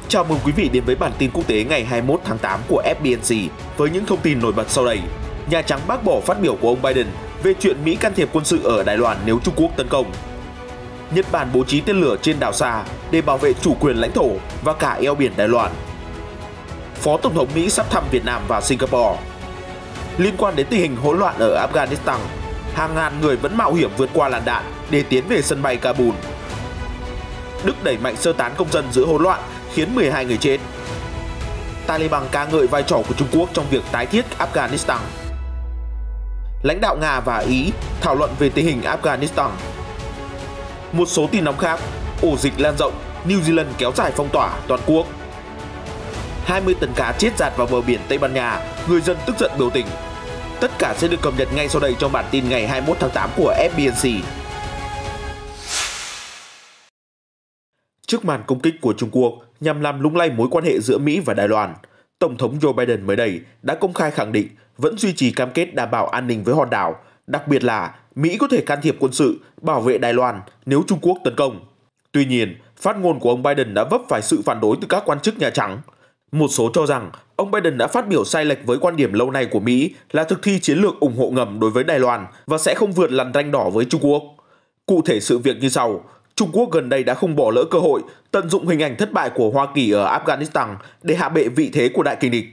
Chào mừng quý vị đến với bản tin quốc tế ngày 21 tháng 8 của FBNC với những thông tin nổi bật sau đây. Nhà Trắng bác bỏ phát biểu của ông Biden về chuyện Mỹ can thiệp quân sự ở Đài Loan nếu Trung Quốc tấn công. Nhật Bản bố trí tên lửa trên đảo xa để bảo vệ chủ quyền lãnh thổ và cả eo biển Đài Loan. Phó Tổng thống Mỹ sắp thăm Việt Nam và Singapore. Liên quan đến tình hình hỗn loạn ở Afghanistan, hàng ngàn người vẫn mạo hiểm vượt qua làn đạn để tiến về sân bay Kabul. Đức đẩy mạnh sơ tán công dân giữa hỗn loạn khiến 12 người chết. Taliban ca ngợi vai trò của Trung Quốc trong việc tái thiết Afghanistan. Lãnh đạo Nga và Ý thảo luận về tình hình Afghanistan. Một số tin nóng khác, ổ dịch lan rộng, New Zealand kéo dài phong tỏa toàn quốc. 20 tấn cá chết dạt vào bờ biển Tây Ban Nha, người dân tức giận biểu tình. Tất cả sẽ được cập nhật ngay sau đây trong bản tin ngày 21 tháng 8 của FBNC. Trước màn công kích của Trung Quốc nhằm làm lung lay mối quan hệ giữa Mỹ và Đài Loan, Tổng thống Joe Biden mới đây đã công khai khẳng định vẫn duy trì cam kết đảm bảo an ninh với hòn đảo, đặc biệt là Mỹ có thể can thiệp quân sự, bảo vệ Đài Loan nếu Trung Quốc tấn công. Tuy nhiên, phát ngôn của ông Biden đã vấp phải sự phản đối từ các quan chức Nhà Trắng. Một số cho rằng ông Biden đã phát biểu sai lệch với quan điểm lâu nay của Mỹ là thực thi chiến lược ủng hộ ngầm đối với Đài Loan và sẽ không vượt lằn ranh đỏ với Trung Quốc. Cụ thể sự việc như sau. Trung Quốc gần đây đã không bỏ lỡ cơ hội tận dụng hình ảnh thất bại của Hoa Kỳ ở Afghanistan để hạ bệ vị thế của đại kình địch.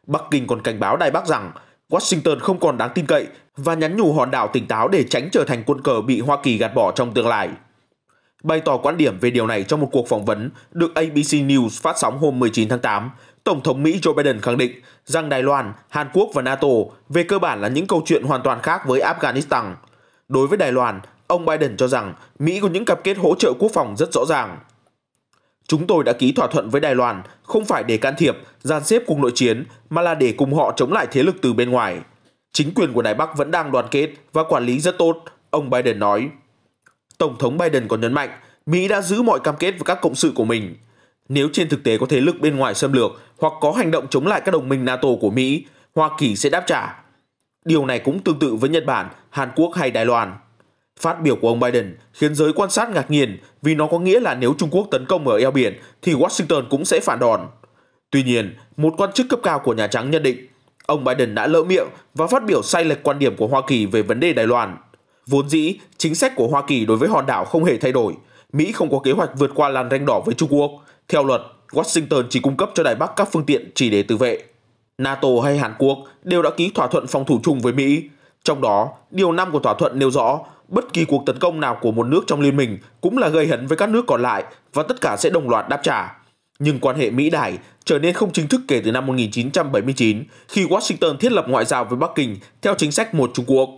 Bắc Kinh còn cảnh báo Đài Bắc rằng Washington không còn đáng tin cậy và nhắn nhủ hòn đảo tỉnh táo để tránh trở thành quân cờ bị Hoa Kỳ gạt bỏ trong tương lai. Bày tỏ quan điểm về điều này trong một cuộc phỏng vấn được ABC News phát sóng hôm 19 tháng 8, Tổng thống Mỹ Joe Biden khẳng định rằng Đài Loan, Hàn Quốc và NATO về cơ bản là những câu chuyện hoàn toàn khác với Afghanistan. Đối với Đài Loan, ông Biden cho rằng Mỹ có những cam kết hỗ trợ quốc phòng rất rõ ràng. Chúng tôi đã ký thỏa thuận với Đài Loan không phải để can thiệp, dàn xếp cuộc nội chiến mà là để cùng họ chống lại thế lực từ bên ngoài. Chính quyền của Đài Bắc vẫn đang đoàn kết và quản lý rất tốt, ông Biden nói. Tổng thống Biden còn nhấn mạnh Mỹ đã giữ mọi cam kết với các cộng sự của mình. Nếu trên thực tế có thế lực bên ngoài xâm lược hoặc có hành động chống lại các đồng minh NATO của Mỹ, Hoa Kỳ sẽ đáp trả. Điều này cũng tương tự với Nhật Bản, Hàn Quốc hay Đài Loan. Phát biểu của ông Biden khiến giới quan sát ngạc nhiên vì nó có nghĩa là nếu Trung Quốc tấn công ở eo biển thì Washington cũng sẽ phản đòn. Tuy nhiên, một quan chức cấp cao của Nhà Trắng nhận định ông Biden đã lỡ miệng và phát biểu sai lệch quan điểm của Hoa Kỳ về vấn đề Đài Loan. Vốn dĩ, chính sách của Hoa Kỳ đối với hòn đảo không hề thay đổi. Mỹ không có kế hoạch vượt qua làn ranh đỏ với Trung Quốc. Theo luật, Washington chỉ cung cấp cho Đài Bắc các phương tiện chỉ để tự vệ. NATO hay Hàn Quốc đều đã ký thỏa thuận phòng thủ chung với Mỹ. Trong đó, điều 5 của thỏa thuận nêu rõ bất kỳ cuộc tấn công nào của một nước trong liên minh cũng là gây hấn với các nước còn lại và tất cả sẽ đồng loạt đáp trả. Nhưng quan hệ Mỹ-Đài trở nên không chính thức kể từ năm 1979 khi Washington thiết lập ngoại giao với Bắc Kinh theo chính sách một Trung Quốc.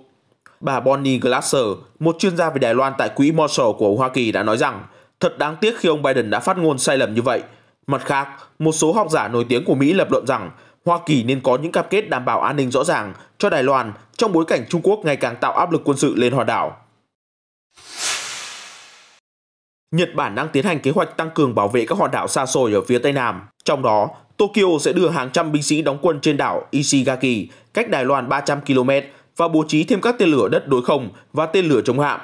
Bà Bonnie Glasser, một chuyên gia về Đài Loan tại Quỹ Marshall của Hoa Kỳ đã nói rằng thật đáng tiếc khi ông Biden đã phát ngôn sai lầm như vậy. Mặt khác, một số học giả nổi tiếng của Mỹ lập luận rằng Hoa Kỳ nên có những cam kết đảm bảo an ninh rõ ràng cho Đài Loan trong bối cảnh Trung Quốc ngày càng tạo áp lực quân sự lên hòn đảo. Nhật Bản đang tiến hành kế hoạch tăng cường bảo vệ các hòn đảo xa xôi ở phía Tây Nam. Trong đó, Tokyo sẽ đưa hàng trăm binh sĩ đóng quân trên đảo Ishigaki, cách Đài Loan 300 km và bố trí thêm các tên lửa đất đối không và tên lửa chống hạm.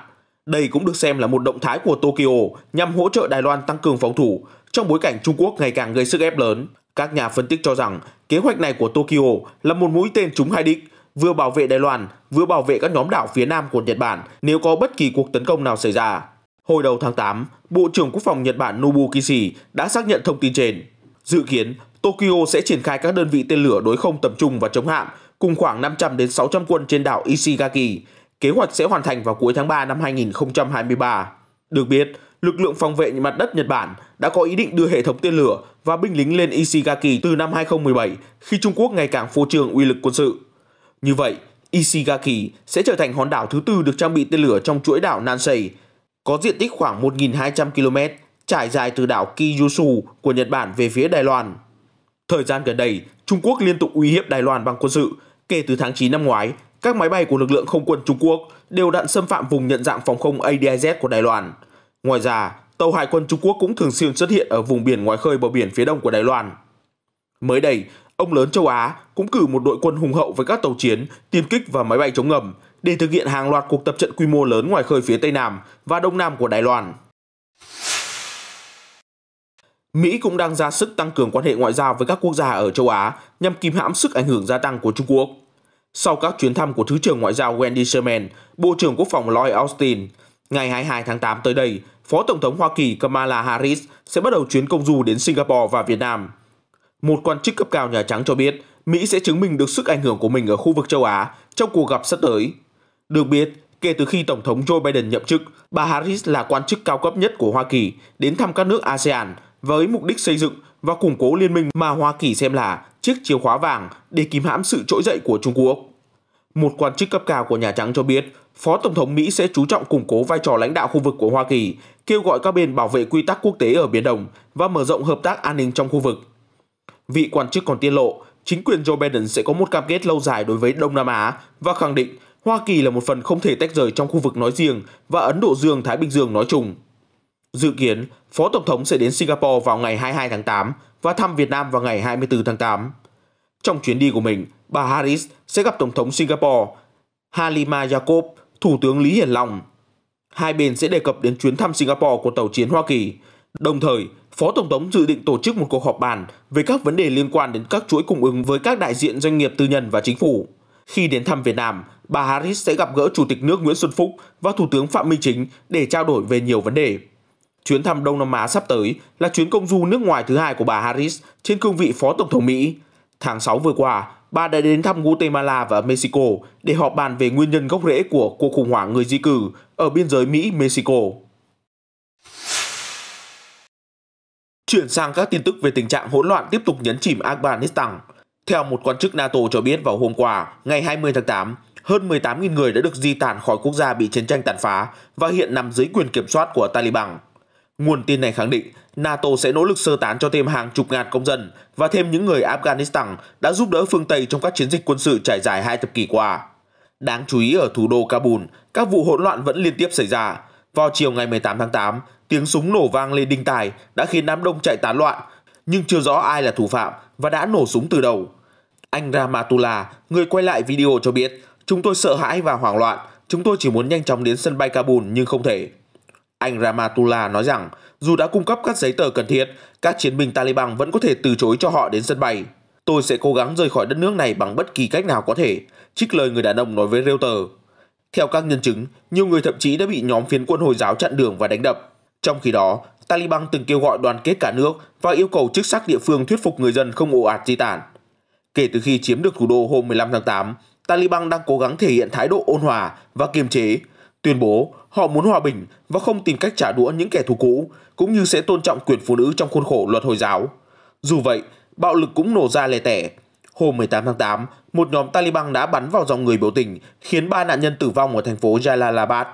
Đây cũng được xem là một động thái của Tokyo nhằm hỗ trợ Đài Loan tăng cường phòng thủ trong bối cảnh Trung Quốc ngày càng gây sức ép lớn. Các nhà phân tích cho rằng kế hoạch này của Tokyo là một mũi tên trúng hai đích, vừa bảo vệ Đài Loan, vừa bảo vệ các nhóm đảo phía Nam của Nhật Bản nếu có bất kỳ cuộc tấn công nào xảy ra. Hồi đầu tháng 8, Bộ trưởng Quốc phòng Nhật Bản Nobuo Kishi đã xác nhận thông tin trên. Dự kiến, Tokyo sẽ triển khai các đơn vị tên lửa đối không tầm trung và chống hạm cùng khoảng 500 đến 600 quân trên đảo Ishigaki. Kế hoạch sẽ hoàn thành vào cuối tháng 3 năm 2023. Được biết, lực lượng phòng vệ mặt đất Nhật Bản đã có ý định đưa hệ thống tên lửa và binh lính lên Ishigaki từ năm 2017 khi Trung Quốc ngày càng phô trương uy lực quân sự. Như vậy, Ishigaki sẽ trở thành hòn đảo thứ tư được trang bị tên lửa trong chuỗi đảo Nansei, có diện tích khoảng 1.200 km, trải dài từ đảo Kyushu của Nhật Bản về phía Đài Loan. Thời gian gần đây, Trung Quốc liên tục uy hiếp Đài Loan bằng quân sự. Kể từ tháng 9 năm ngoái, các máy bay của lực lượng không quân Trung Quốc đều đặn xâm phạm vùng nhận dạng phòng không ADIZ của Đài Loan. Ngoài ra, tàu hải quân Trung Quốc cũng thường xuyên xuất hiện ở vùng biển ngoài khơi bờ biển phía đông của Đài Loan. Mới đây, ông lớn châu Á cũng cử một đội quân hùng hậu với các tàu chiến, tiêm kích và máy bay chống ngầm để thực hiện hàng loạt cuộc tập trận quy mô lớn ngoài khơi phía Tây Nam và Đông Nam của Đài Loan. Mỹ cũng đang ra sức tăng cường quan hệ ngoại giao với các quốc gia ở châu Á nhằm kìm hãm sức ảnh hưởng gia tăng của Trung Quốc. Sau các chuyến thăm của Thứ trưởng Ngoại giao Wendy Sherman, Bộ trưởng Quốc phòng Lloyd Austin, ngày 22 tháng 8 tới đây, Phó Tổng thống Hoa Kỳ Kamala Harris sẽ bắt đầu chuyến công du đến Singapore và Việt Nam. Một quan chức cấp cao Nhà Trắng cho biết Mỹ sẽ chứng minh được sức ảnh hưởng của mình ở khu vực châu Á trong cuộc gặp sắp tới. Được biết, kể từ khi Tổng thống Joe Biden nhậm chức, bà Harris là quan chức cao cấp nhất của Hoa Kỳ đến thăm các nước ASEAN với mục đích xây dựng và củng cố liên minh mà Hoa Kỳ xem là chiếc chìa khóa vàng để kìm hãm sự trỗi dậy của Trung Quốc. Một quan chức cấp cao của Nhà Trắng cho biết, Phó Tổng thống Mỹ sẽ chú trọng củng cố vai trò lãnh đạo khu vực của Hoa Kỳ, kêu gọi các bên bảo vệ quy tắc quốc tế ở Biển Đông và mở rộng hợp tác an ninh trong khu vực. Vị quan chức còn tiết lộ, chính quyền Joe Biden sẽ có một cam kết lâu dài đối với Đông Nam Á và khẳng định Hoa Kỳ là một phần không thể tách rời trong khu vực nói riêng và Ấn Độ Dương-Thái Bình Dương nói chung. Dự kiến, Phó Tổng thống sẽ đến Singapore vào ngày 22 tháng 8 và thăm Việt Nam vào ngày 24 tháng 8. Trong chuyến đi của mình, bà Harris sẽ gặp Tổng thống Singapore Halima Yacob, Thủ tướng Lý Hiển Long. Hai bên sẽ đề cập đến chuyến thăm Singapore của tàu chiến Hoa Kỳ. Đồng thời, Phó Tổng thống dự định tổ chức một cuộc họp bàn về các vấn đề liên quan đến các chuỗi cung ứng với các đại diện doanh nghiệp tư nhân và chính phủ. Khi đến thăm Việt Nam, bà Harris sẽ gặp gỡ Chủ tịch nước Nguyễn Xuân Phúc và Thủ tướng Phạm Minh Chính để trao đổi về nhiều vấn đề. Chuyến thăm Đông Nam Á sắp tới là chuyến công du nước ngoài thứ hai của bà Harris trên cương vị Phó Tổng thống Mỹ. Tháng 6 vừa qua, bà đã đến thăm Guatemala và Mexico để họp bàn về nguyên nhân gốc rễ của cuộc khủng hoảng người di cư ở biên giới Mỹ-Mexico. Chuyển sang các tin tức về tình trạng hỗn loạn tiếp tục nhấn chìm Afghanistan. Theo một quan chức NATO cho biết vào hôm qua, ngày 20 tháng 8, hơn 18.000 người đã được di tản khỏi quốc gia bị chiến tranh tàn phá và hiện nằm dưới quyền kiểm soát của Taliban. Nguồn tin này khẳng định NATO sẽ nỗ lực sơ tán cho thêm hàng chục ngàn công dân và thêm những người Afghanistan đã giúp đỡ phương Tây trong các chiến dịch quân sự trải dài 2 thập kỷ qua. Đáng chú ý ở thủ đô Kabul, các vụ hỗn loạn vẫn liên tiếp xảy ra. Vào chiều ngày 18 tháng 8, tiếng súng nổ vang lên đinh tai đã khiến đám đông chạy tán loạn, nhưng chưa rõ ai là thủ phạm và đã nổ súng từ đầu. Anh Rahmatullah, người quay lại video cho biết, chúng tôi sợ hãi và hoảng loạn, chúng tôi chỉ muốn nhanh chóng đến sân bay Kabul nhưng không thể. Anh Rahmatullah nói rằng, dù đã cung cấp các giấy tờ cần thiết, các chiến binh Taliban vẫn có thể từ chối cho họ đến sân bay. Tôi sẽ cố gắng rời khỏi đất nước này bằng bất kỳ cách nào có thể, trích lời người đàn ông nói với Reuters. Theo các nhân chứng, nhiều người thậm chí đã bị nhóm phiến quân Hồi giáo chặn đường và đánh đập. Trong khi đó, Taliban từng kêu gọi đoàn kết cả nước và yêu cầu chức sắc địa phương thuyết phục người dân không ồ ạt di tản. Kể từ khi chiếm được thủ đô hôm 15 tháng 8, Taliban đang cố gắng thể hiện thái độ ôn hòa và kiềm chế, tuyên bố họ muốn hòa bình và không tìm cách trả đũa những kẻ thù cũ, cũng như sẽ tôn trọng quyền phụ nữ trong khuôn khổ luật Hồi giáo. Dù vậy, bạo lực cũng nổ ra lẻ tẻ. Hôm 18 tháng 8, một nhóm Taliban đã bắn vào dòng người biểu tình, khiến 3 nạn nhân tử vong ở thành phố Jalalabad.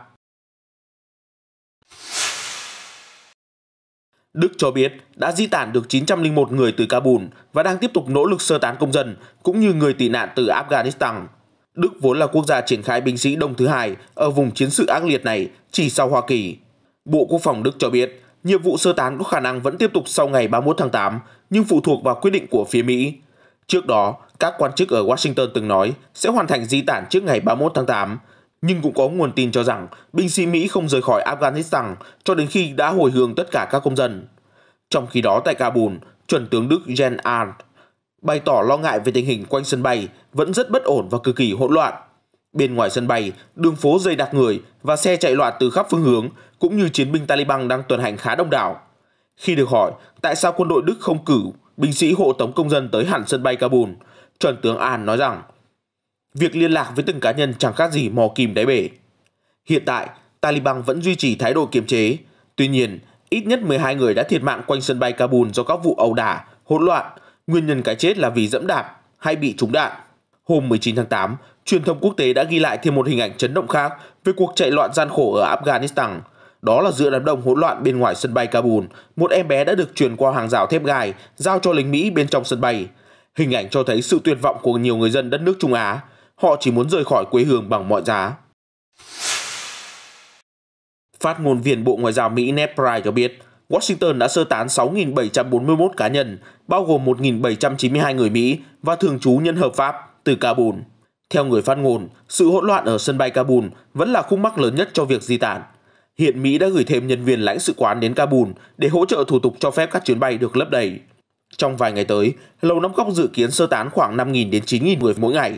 Đức cho biết đã di tản được 901 người từ Kabul và đang tiếp tục nỗ lực sơ tán công dân cũng như người tị nạn từ Afghanistan. Đức vốn là quốc gia triển khai binh sĩ đông thứ hai ở vùng chiến sự ác liệt này chỉ sau Hoa Kỳ. Bộ Quốc phòng Đức cho biết nhiệm vụ sơ tán có khả năng vẫn tiếp tục sau ngày 31 tháng 8 nhưng phụ thuộc vào quyết định của phía Mỹ. Trước đó, các quan chức ở Washington từng nói sẽ hoàn thành di tản trước ngày 31 tháng 8, nhưng cũng có nguồn tin cho rằng binh sĩ Mỹ không rời khỏi Afghanistan cho đến khi đã hồi hương tất cả các công dân. Trong khi đó tại Kabul, chuẩn tướng Đức Jens Arndt bày tỏ lo ngại về tình hình quanh sân bay vẫn rất bất ổn và cực kỳ hỗn loạn. Bên ngoài sân bay, đường phố dày đặc người và xe chạy loạn từ khắp phương hướng, cũng như chiến binh Taliban đang tuần hành khá đông đảo. Khi được hỏi tại sao quân đội Đức không cử binh sĩ hộ tống công dân tới hẳn sân bay Kabul, chuẩn tướng Arndt nói rằng việc liên lạc với từng cá nhân chẳng khác gì mò kìm đáy bể. Hiện tại, Taliban vẫn duy trì thái độ kiềm chế. Tuy nhiên, ít nhất 12 người đã thiệt mạng quanh sân bay Kabul do các vụ ẩu đả, hỗn loạn. Nguyên nhân cái chết là vì dẫm đạp hay bị trúng đạn. Hôm 19 tháng 8, truyền thông quốc tế đã ghi lại thêm một hình ảnh chấn động khác về cuộc chạy loạn gian khổ ở Afghanistan. Đó là giữa đám đông hỗn loạn bên ngoài sân bay Kabul, một em bé đã được truyền qua hàng rào thép gai giao cho lính Mỹ bên trong sân bay. Hình ảnh cho thấy sự tuyệt vọng của nhiều người dân đất nước Trung Á. Họ chỉ muốn rời khỏi quê hương bằng mọi giá. Phát ngôn viên Bộ Ngoại giao Mỹ Ned Price cho biết, Washington đã sơ tán 6.741 cá nhân, bao gồm 1.792 người Mỹ và thường trú nhân hợp pháp từ Kabul. Theo người phát ngôn, sự hỗn loạn ở sân bay Kabul vẫn là khúc mắc lớn nhất cho việc di tản. Hiện Mỹ đã gửi thêm nhân viên lãnh sự quán đến Kabul để hỗ trợ thủ tục cho phép các chuyến bay được lấp đầy. Trong vài ngày tới, Lầu Năm Góc dự kiến sơ tán khoảng 5.000 đến 9.000 người mỗi ngày.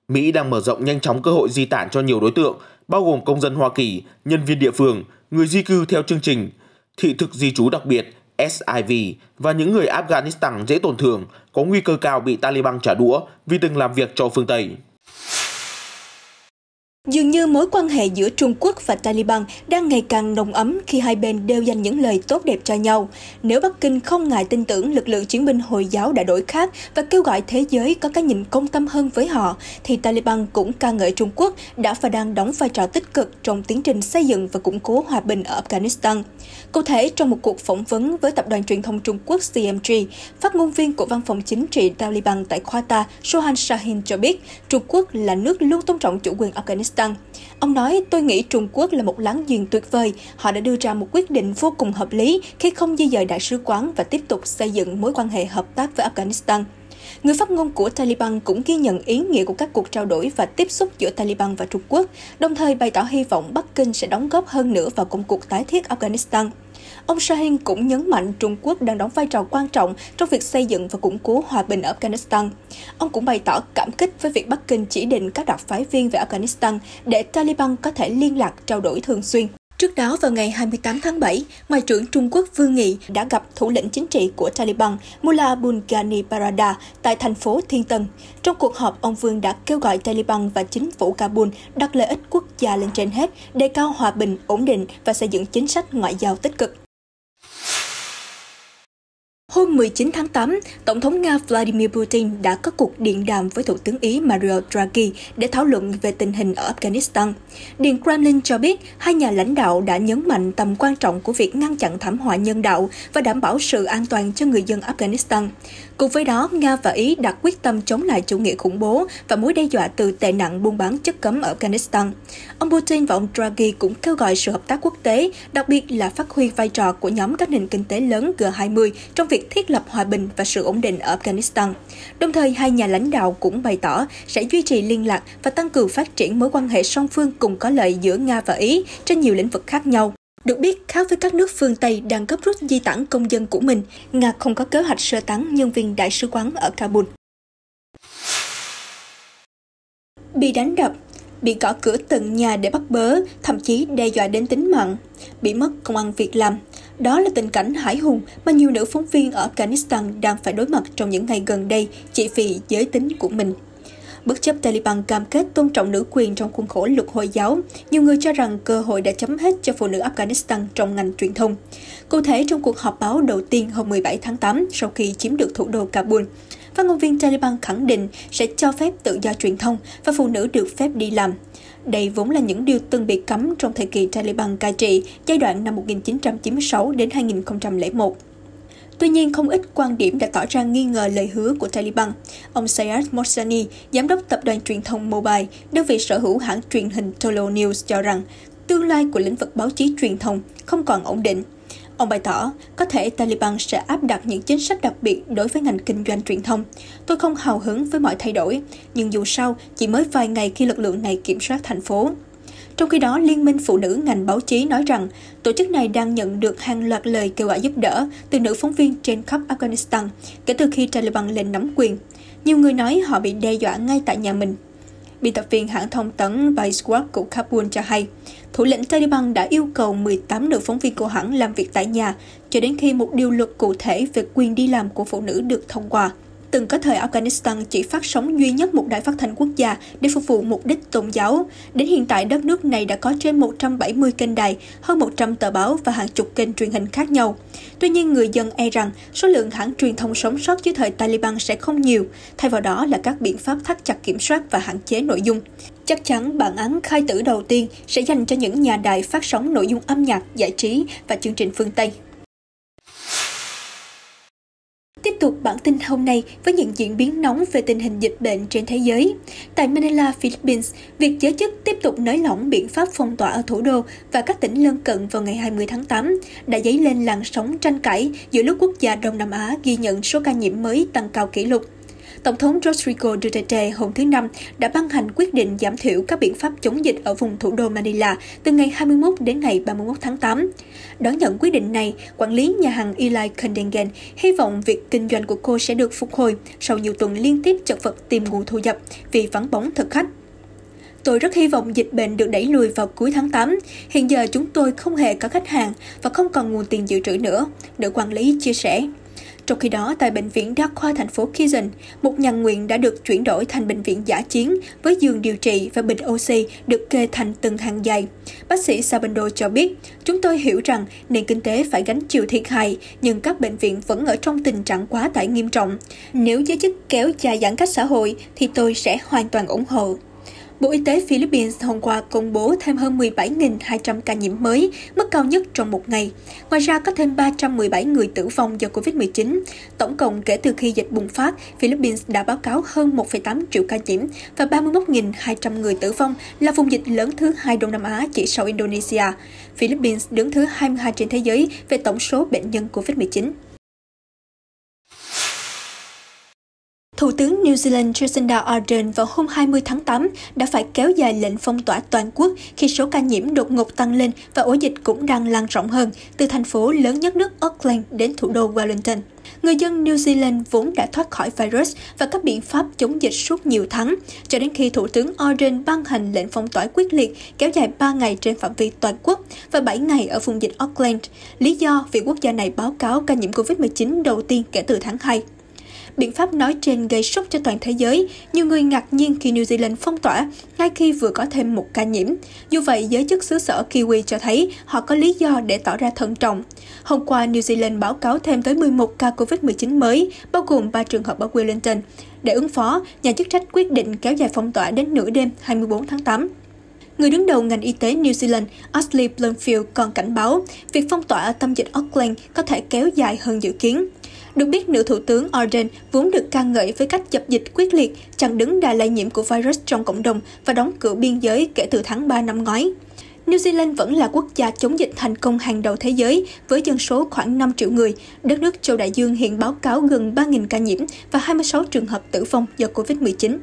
Mỹ đang mở rộng nhanh chóng cơ hội di tản cho nhiều đối tượng, bao gồm công dân Hoa Kỳ, nhân viên địa phương, người di cư theo chương trình, thị thực di trú đặc biệt SIV và những người Afghanistan dễ tổn thương, có nguy cơ cao bị Taliban trả đũa vì từng làm việc cho phương Tây. Dường như mối quan hệ giữa Trung Quốc và Taliban đang ngày càng nồng ấm khi hai bên đều dành những lời tốt đẹp cho nhau. Nếu Bắc Kinh không ngại tin tưởng lực lượng chiến binh Hồi giáo đã đổi khác và kêu gọi thế giới có cái nhìn công tâm hơn với họ, thì Taliban cũng ca ngợi Trung Quốc đã và đang đóng vai trò tích cực trong tiến trình xây dựng và củng cố hòa bình ở Afghanistan. Cụ thể, trong một cuộc phỏng vấn với tập đoàn truyền thông Trung Quốc CMG, phát ngôn viên của văn phòng chính trị Taliban tại Qatar, Sohan Shaheen cho biết Trung Quốc là nước luôn tôn trọng chủ quyền Afghanistan. Ông nói, tôi nghĩ Trung Quốc là một láng giềng tuyệt vời. Họ đã đưa ra một quyết định vô cùng hợp lý khi không di dời đại sứ quán và tiếp tục xây dựng mối quan hệ hợp tác với Afghanistan. Người phát ngôn của Taliban cũng ghi nhận ý nghĩa của các cuộc trao đổi và tiếp xúc giữa Taliban và Trung Quốc, đồng thời bày tỏ hy vọng Bắc Kinh sẽ đóng góp hơn nữa vào công cuộc tái thiết Afghanistan. Ông Shaheen cũng nhấn mạnh Trung Quốc đang đóng vai trò quan trọng trong việc xây dựng và củng cố hòa bình ở Afghanistan. Ông cũng bày tỏ cảm kích với việc Bắc Kinh chỉ định các đặc phái viên về Afghanistan để Taliban có thể liên lạc, trao đổi thường xuyên. Trước đó, vào ngày 28 tháng 7, Ngoại trưởng Trung Quốc Vương Nghị đã gặp thủ lĩnh chính trị của Taliban Mullah Abdul Ghani Baradar tại thành phố Thiên Tân. Trong cuộc họp, ông Vương đã kêu gọi Taliban và chính phủ Kabul đặt lợi ích quốc gia lên trên hết, đề cao hòa bình, ổn định và xây dựng chính sách ngoại giao tích cực. Hôm 19 tháng 8, Tổng thống Nga Vladimir Putin đã có cuộc điện đàm với Thủ tướng Ý Mario Draghi để thảo luận về tình hình ở Afghanistan. Điện Kremlin cho biết hai nhà lãnh đạo đã nhấn mạnh tầm quan trọng của việc ngăn chặn thảm họa nhân đạo và đảm bảo sự an toàn cho người dân Afghanistan. Cùng với đó, Nga và Ý đặt quyết tâm chống lại chủ nghĩa khủng bố và mối đe dọa từ tệ nạn buôn bán chất cấm ở Afghanistan. Ông Putin và ông Draghi cũng kêu gọi sự hợp tác quốc tế, đặc biệt là phát huy vai trò của nhóm các nền kinh tế lớn G20 trong việc thiết lập hòa bình và sự ổn định ở Afghanistan. Đồng thời, hai nhà lãnh đạo cũng bày tỏ sẽ duy trì liên lạc và tăng cường phát triển mối quan hệ song phương cùng có lợi giữa Nga và Ý trên nhiều lĩnh vực khác nhau. Được biết, khác với các nước phương Tây đang gấp rút di tản công dân của mình, Nga không có kế hoạch sơ tán nhân viên đại sứ quán ở Kabul. Bị đánh đập, bị gõ cửa tận nhà để bắt bớ, thậm chí đe dọa đến tính mạng, bị mất công ăn việc làm. Đó là tình cảnh hãi hùng mà nhiều nữ phóng viên ở Afghanistan đang phải đối mặt trong những ngày gần đây chỉ vì giới tính của mình. Bất chấp Taliban cam kết tôn trọng nữ quyền trong khuôn khổ luật Hồi giáo, nhiều người cho rằng cơ hội đã chấm hết cho phụ nữ Afghanistan trong ngành truyền thông. Cụ thể, trong cuộc họp báo đầu tiên hôm 17 tháng 8 sau khi chiếm được thủ đô Kabul, phát ngôn viên Taliban khẳng định sẽ cho phép tự do truyền thông và phụ nữ được phép đi làm. Đây vốn là những điều từng bị cấm trong thời kỳ Taliban cai trị giai đoạn năm 1996 đến 2001. Tuy nhiên, không ít quan điểm đã tỏ ra nghi ngờ lời hứa của Taliban. Ông Syed Mohseni, giám đốc tập đoàn truyền thông Mobile, đơn vị sở hữu hãng truyền hình Tolo News cho rằng tương lai của lĩnh vực báo chí truyền thông không còn ổn định. Ông bày tỏ, có thể Taliban sẽ áp đặt những chính sách đặc biệt đối với ngành kinh doanh truyền thông. Tôi không hào hứng với mọi thay đổi, nhưng dù sao, chỉ mới vài ngày khi lực lượng này kiểm soát thành phố. Trong khi đó, Liên minh Phụ nữ ngành báo chí nói rằng tổ chức này đang nhận được hàng loạt lời kêu gọi giúp đỡ từ nữ phóng viên trên khắp Afghanistan kể từ khi Taliban lên nắm quyền. Nhiều người nói họ bị đe dọa ngay tại nhà mình. Biên tập viên hãng thông tấn Baiswat của Kabul cho hay, thủ lĩnh Taliban đã yêu cầu 18 nữ phóng viên của hãng làm việc tại nhà cho đến khi một điều luật cụ thể về quyền đi làm của phụ nữ được thông qua. Từng có thời Afghanistan chỉ phát sóng duy nhất một đài phát thanh quốc gia để phục vụ mục đích tôn giáo. Đến hiện tại, đất nước này đã có trên 170 kênh đài, hơn 100 tờ báo và hàng chục kênh truyền hình khác nhau. Tuy nhiên, người dân e rằng số lượng hãng truyền thông sống sót dưới thời Taliban sẽ không nhiều, thay vào đó là các biện pháp thắt chặt kiểm soát và hạn chế nội dung. Chắc chắn bản án khai tử đầu tiên sẽ dành cho những nhà đài phát sóng nội dung âm nhạc, giải trí và chương trình phương Tây. Tiếp tục bản tin hôm nay với những diễn biến nóng về tình hình dịch bệnh trên thế giới. Tại Manila, Philippines, việc giới chức tiếp tục nới lỏng biện pháp phong tỏa ở thủ đô và các tỉnh lân cận vào ngày 20 tháng 8 đã dấy lên làn sóng tranh cãi giữa lúc quốc gia Đông Nam Á ghi nhận số ca nhiễm mới tăng cao kỷ lục. Tổng thống Rodrigo Duterte hôm thứ Năm đã ban hành quyết định giảm thiểu các biện pháp chống dịch ở vùng thủ đô Manila từ ngày 21 đến ngày 31 tháng 8. Đón nhận quyết định này, quản lý nhà hàng Eli Condegen hy vọng việc kinh doanh của cô sẽ được phục hồi sau nhiều tuần liên tiếp chật vật tìm nguồn thu nhập vì vắng bóng thực khách. Tôi rất hy vọng dịch bệnh được đẩy lùi vào cuối tháng 8. Hiện giờ chúng tôi không hề có khách hàng và không còn nguồn tiền dự trữ nữa, nữ quản lý chia sẻ. Trong khi đó, tại Bệnh viện Đa khoa thành phố Quezon, một nhà nguyện đã được chuyển đổi thành bệnh viện dã chiến với giường điều trị và bình oxy được kê thành từng hàng dài. Bác sĩ Sabando cho biết, chúng tôi hiểu rằng nền kinh tế phải gánh chịu thiệt hại, nhưng các bệnh viện vẫn ở trong tình trạng quá tải nghiêm trọng. Nếu giới chức kéo dài giãn cách xã hội, thì tôi sẽ hoàn toàn ủng hộ. Bộ Y tế Philippines hôm qua công bố thêm hơn 17.200 ca nhiễm mới, mức cao nhất trong một ngày. Ngoài ra, có thêm 317 người tử vong do COVID-19. Tổng cộng kể từ khi dịch bùng phát, Philippines đã báo cáo hơn 1,8 triệu ca nhiễm và 31.200 người tử vong, là vùng dịch lớn thứ hai Đông Nam Á chỉ sau Indonesia. Philippines đứng thứ 22 trên thế giới về tổng số bệnh nhân COVID-19. Thủ tướng New Zealand Jacinda Ardern vào hôm 20 tháng 8 đã phải kéo dài lệnh phong tỏa toàn quốc khi số ca nhiễm đột ngột tăng lên và ổ dịch cũng đang lan rộng hơn, từ thành phố lớn nhất nước Auckland đến thủ đô Wellington. Người dân New Zealand vốn đã thoát khỏi virus và các biện pháp chống dịch suốt nhiều tháng, cho đến khi Thủ tướng Ardern ban hành lệnh phong tỏa quyết liệt kéo dài 3 ngày trên phạm vi toàn quốc và 7 ngày ở vùng dịch Auckland. Lý do vì quốc gia này báo cáo ca nhiễm COVID-19 đầu tiên kể từ tháng 2. Biện pháp nói trên gây sốc cho toàn thế giới. Nhiều người ngạc nhiên khi New Zealand phong tỏa ngay khi vừa có thêm một ca nhiễm. Dù vậy, giới chức xứ sở Kiwi cho thấy họ có lý do để tỏ ra thận trọng. Hôm qua, New Zealand báo cáo thêm tới 11 ca COVID-19 mới, bao gồm 3 trường hợp ở Wellington. Để ứng phó, nhà chức trách quyết định kéo dài phong tỏa đến nửa đêm 24 tháng 8. Người đứng đầu ngành y tế New Zealand, Ashley Bloomfield, còn cảnh báo việc phong tỏa ở tâm dịch Auckland có thể kéo dài hơn dự kiến. Được biết, nữ thủ tướng Ardern vốn được ca ngợi với cách dập dịch quyết liệt, chặn đứng đà lây nhiễm của virus trong cộng đồng và đóng cửa biên giới kể từ tháng 3 năm ngoái. New Zealand vẫn là quốc gia chống dịch thành công hàng đầu thế giới, với dân số khoảng 5 triệu người. Đất nước châu Đại Dương hiện báo cáo gần 3.000 ca nhiễm và 26 trường hợp tử vong do COVID-19.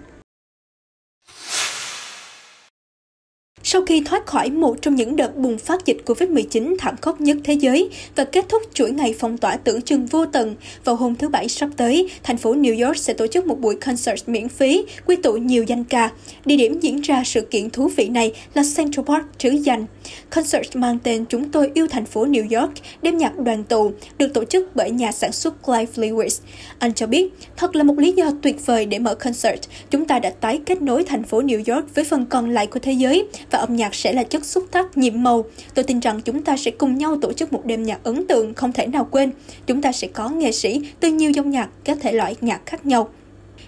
Sau khi thoát khỏi một trong những đợt bùng phát dịch COVID-19 thảm khốc nhất thế giới và kết thúc chuỗi ngày phong tỏa tưởng chừng vô tận, vào hôm thứ Bảy sắp tới, thành phố New York sẽ tổ chức một buổi concert miễn phí quy tụ nhiều danh ca. Địa điểm diễn ra sự kiện thú vị này là Central Park trứ danh. Concert mang tên Chúng tôi yêu thành phố New York, đêm nhạc đoàn tụ, được tổ chức bởi nhà sản xuất Clive Lewis. Anh cho biết, thật là một lý do tuyệt vời để mở concert. Chúng ta đã tái kết nối thành phố New York với phần còn lại của thế giới và âm nhạc sẽ là chất xúc tác nhiệm màu. Tôi tin rằng chúng ta sẽ cùng nhau tổ chức một đêm nhạc ấn tượng không thể nào quên. Chúng ta sẽ có nghệ sĩ từ nhiều dòng nhạc, các thể loại nhạc khác nhau.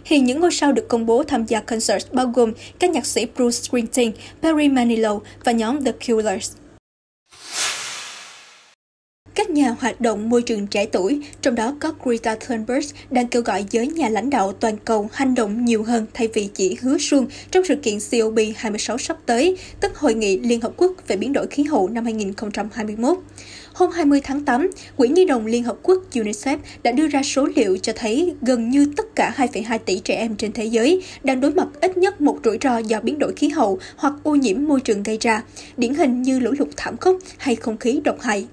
Hiện những ngôi sao được công bố tham gia concert bao gồm các nhạc sĩ Bruce Springsteen, Barry Manilow và nhóm The Killers. Các nhà hoạt động môi trường trẻ tuổi, trong đó có Greta Thunberg, đang kêu gọi giới nhà lãnh đạo toàn cầu hành động nhiều hơn thay vì chỉ hứa suông trong sự kiện COP26 sắp tới, tức Hội nghị Liên Hợp Quốc về biến đổi khí hậu năm 2021. Hôm 20 tháng 8, Quỹ Nhi đồng Liên Hợp Quốc UNICEF đã đưa ra số liệu cho thấy gần như tất cả 2,2 tỷ trẻ em trên thế giới đang đối mặt ít nhất một rủi ro do biến đổi khí hậu hoặc ô nhiễm môi trường gây ra, điển hình như lũ lụt thảm khốc hay không khí độc hại.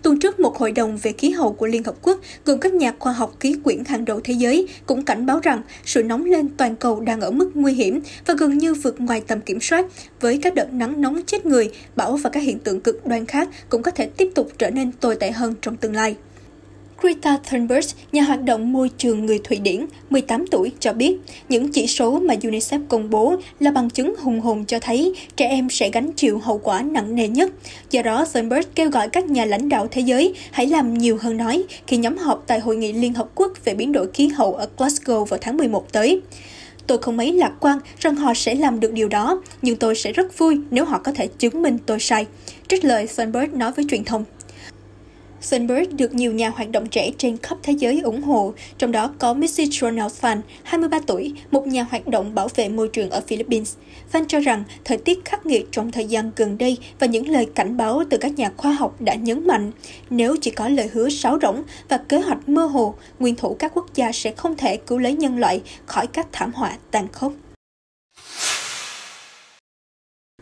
Tuần trước, một hội đồng về khí hậu của Liên Hợp Quốc gồm các nhà khoa học khí quyển hàng đầu thế giới cũng cảnh báo rằng sự nóng lên toàn cầu đang ở mức nguy hiểm và gần như vượt ngoài tầm kiểm soát, với các đợt nắng nóng chết người, bão và các hiện tượng cực đoan khác cũng có thể tiếp tục trở nên tồi tệ hơn trong tương lai. Greta Thunberg, nhà hoạt động môi trường người Thụy Điển, 18 tuổi, cho biết những chỉ số mà UNICEF công bố là bằng chứng hùng hồn cho thấy trẻ em sẽ gánh chịu hậu quả nặng nề nhất. Do đó, Thunberg kêu gọi các nhà lãnh đạo thế giới hãy làm nhiều hơn nói khi nhóm họp tại Hội nghị Liên Hợp Quốc về biến đổi khí hậu ở Glasgow vào tháng 11 tới. Tôi không mấy lạc quan rằng họ sẽ làm được điều đó, nhưng tôi sẽ rất vui nếu họ có thể chứng minh tôi sai, trích lời Thunberg nói với truyền thông. Thunberg được nhiều nhà hoạt động trẻ trên khắp thế giới ủng hộ, trong đó có Missy Ronald Phan, 23 tuổi, một nhà hoạt động bảo vệ môi trường ở Philippines. Phan cho rằng thời tiết khắc nghiệt trong thời gian gần đây và những lời cảnh báo từ các nhà khoa học đã nhấn mạnh, nếu chỉ có lời hứa sáo rỗng và kế hoạch mơ hồ, nguyên thủ các quốc gia sẽ không thể cứu lấy nhân loại khỏi các thảm họa tàn khốc.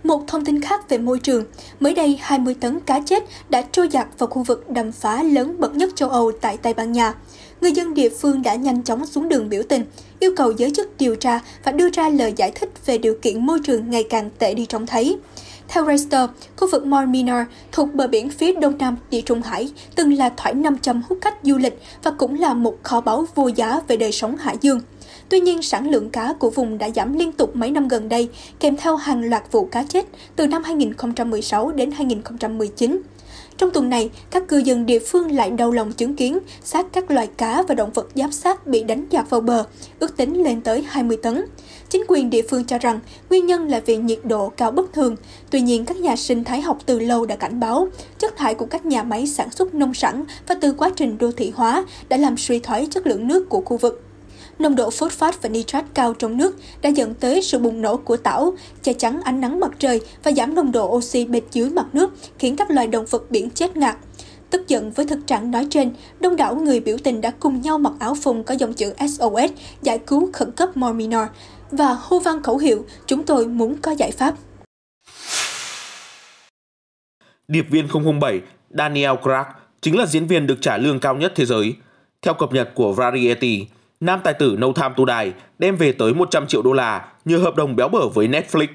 Một thông tin khác về môi trường, mới đây 20 tấn cá chết đã trôi dạt vào khu vực đầm phá lớn bậc nhất châu Âu tại Tây Ban Nha. Người dân địa phương đã nhanh chóng xuống đường biểu tình, yêu cầu giới chức điều tra và đưa ra lời giải thích về điều kiện môi trường ngày càng tệ đi trông thấy. Theo Reuters, khu vực Mar Menor thuộc bờ biển phía đông nam Địa Trung Hải từng là thoải nam châm hút khách du lịch và cũng là một kho báu vô giá về đời sống hải dương. Tuy nhiên, sản lượng cá của vùng đã giảm liên tục mấy năm gần đây, kèm theo hàng loạt vụ cá chết từ năm 2016 đến 2019. Trong tuần này, các cư dân địa phương lại đau lòng chứng kiến xác các loài cá và động vật giáp xác bị đánh dạt vào bờ, ước tính lên tới 20 tấn. Chính quyền địa phương cho rằng nguyên nhân là vì nhiệt độ cao bất thường. Tuy nhiên, các nhà sinh thái học từ lâu đã cảnh báo, chất thải của các nhà máy sản xuất nông sản và từ quá trình đô thị hóa đã làm suy thoái chất lượng nước của khu vực. Nồng độ phosphat và nitrat cao trong nước đã dẫn tới sự bùng nổ của tảo, che chắn ánh nắng mặt trời và giảm nồng độ oxy bên dưới mặt nước, khiến các loài động vật biển chết ngạt. Tức giận với thực trạng nói trên, đông đảo người biểu tình đã cùng nhau mặc áo phông có dòng chữ SOS, giải cứu khẩn cấp Mar Menor, và hô vang khẩu hiệu "Chúng tôi muốn có giải pháp". Điệp viên 007 Daniel Craig chính là diễn viên được trả lương cao nhất thế giới. Theo cập nhật của Variety, nam tài tử No Time to Die đem về tới 100 triệu đô la nhờ hợp đồng béo bở với Netflix.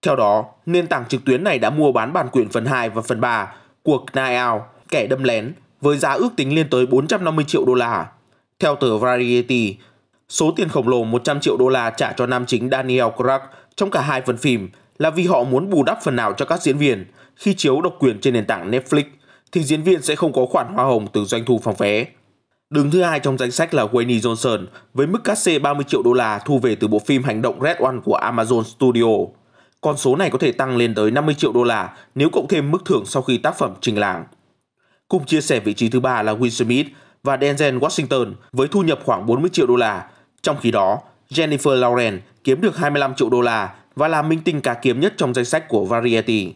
Theo đó, nền tảng trực tuyến này đã mua bán bản quyền phần 2 và phần 3 của Knives Out, Kẻ đâm lén, với giá ước tính lên tới 450 triệu đô la. Theo tờ Variety, số tiền khổng lồ 100 triệu đô la trả cho nam chính Daniel Craig trong cả hai phần phim là vì họ muốn bù đắp phần nào cho các diễn viên. Khi chiếu độc quyền trên nền tảng Netflix, thì diễn viên sẽ không có khoản hoa hồng từ doanh thu phòng vé. Đứng thứ hai trong danh sách là Wayne Johnson với mức cát xê 30 triệu đô la thu về từ bộ phim hành động Red One của Amazon Studio. Con số này có thể tăng lên tới 50 triệu đô la nếu cộng thêm mức thưởng sau khi tác phẩm trình làng. Cùng chia sẻ vị trí thứ ba là Will Smith và Denzel Washington với thu nhập khoảng 40 triệu đô la. Trong khi đó, Jennifer Lawrence kiếm được 25 triệu đô la và là minh tinh cá kiếm nhất trong danh sách của Variety.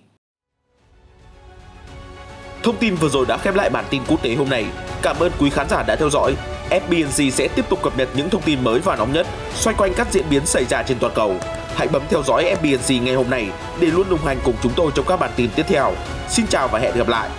Thông tin vừa rồi đã khép lại bản tin quốc tế hôm nay. Cảm ơn quý khán giả đã theo dõi. FBNC sẽ tiếp tục cập nhật những thông tin mới và nóng nhất xoay quanh các diễn biến xảy ra trên toàn cầu. Hãy bấm theo dõi FBNC ngay hôm nay để luôn đồng hành cùng chúng tôi trong các bản tin tiếp theo. Xin chào và hẹn gặp lại!